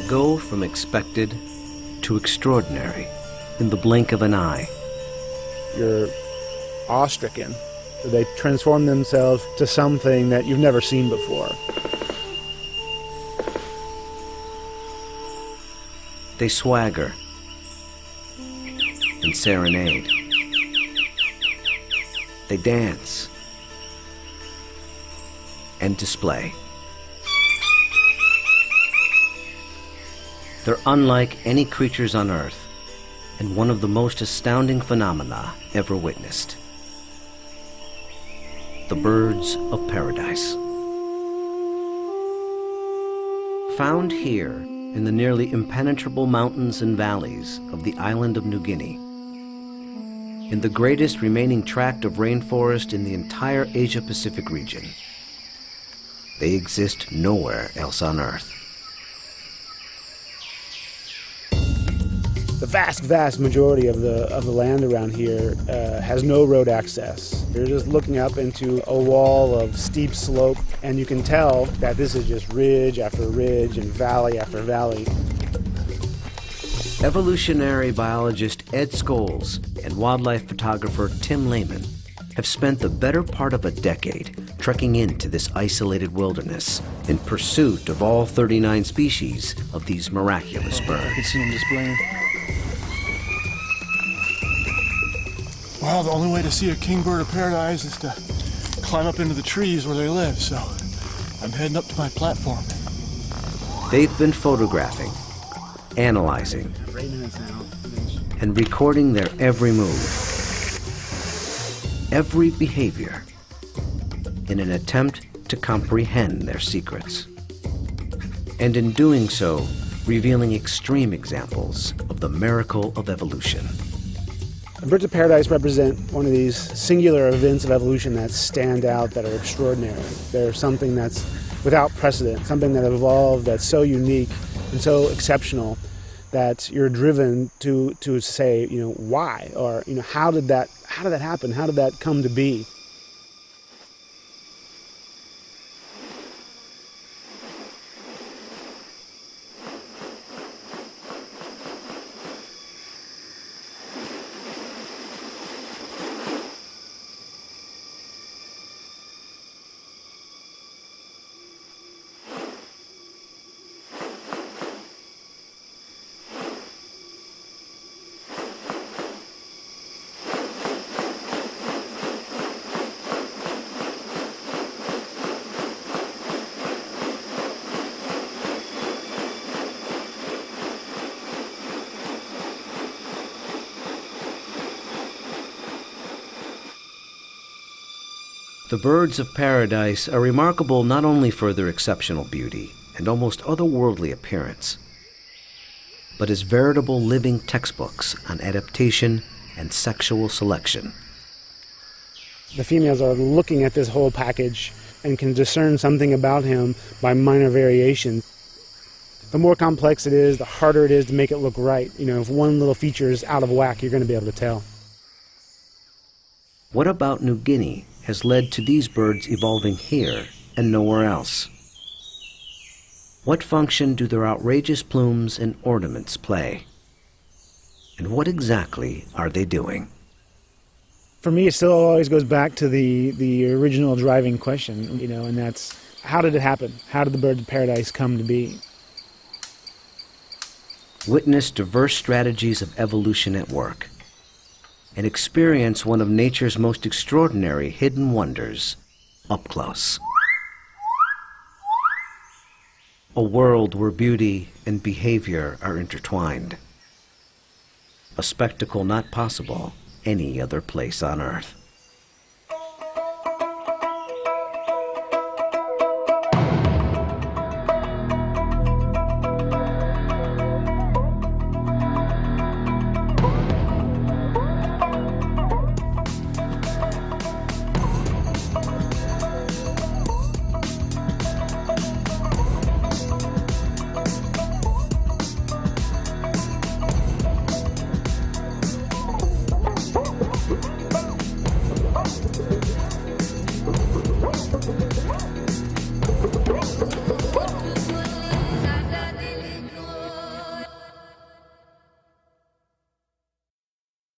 go from expected to extraordinary in the blink of an eye. You're awe-stricken. They transform themselves to something that you've never seen before. They swagger and serenade. They dance and display. They're unlike any creatures on Earth, and one of the most astounding phenomena ever witnessed. The birds of paradise. Found here in the nearly impenetrable mountains and valleys of the island of New Guinea, in the greatest remaining tract of rainforest in the entire Asia-Pacific region. They exist nowhere else on Earth. The vast majority of the land around here has no road access. You're just looking up into a wall of steep slope, and you can tell that this is just ridge after ridge and valley after valley. Evolutionary biologist Ed Scholes and wildlife photographer Tim Lehman have spent the better part of a decade trekking into this isolated wilderness in pursuit of all 39 species of these miraculous birds. I can see them displaying. Well, the only way to see a kingbird of paradise is to climb up into the trees where they live, so I'm heading up to my platform. They've been photographing, analyzing, and recording their every move, every behavior, in an attempt to comprehend their secrets. And in doing so, revealing extreme examples of the miracle of evolution. The birds of paradise represent one of these singular events of evolution that stand out, that are extraordinary. They're something that's without precedent, something that evolved that's so unique and so exceptional that you're driven to say, why? Or, how did that happen? How did that come to be? The birds of paradise are remarkable not only for their exceptional beauty and almost otherworldly appearance, but as veritable living textbooks on adaptation and sexual selection. The females are looking at this whole package and can discern something about him by minor variation. The more complex it is, the harder it is to make it look right. If one little feature is out of whack, you're going to be able to tell. What about New Guinea has led to these birds evolving here and nowhere else? What function do their outrageous plumes and ornaments play? And what exactly are they doing? For me, it still always goes back to the original driving question, and that's, how did it happen? How did the birds of paradise come to be? Witness diverse strategies of evolution at work, and experience one of nature's most extraordinary hidden wonders up close. A world where beauty and behavior are intertwined. A spectacle not possible any other place on Earth.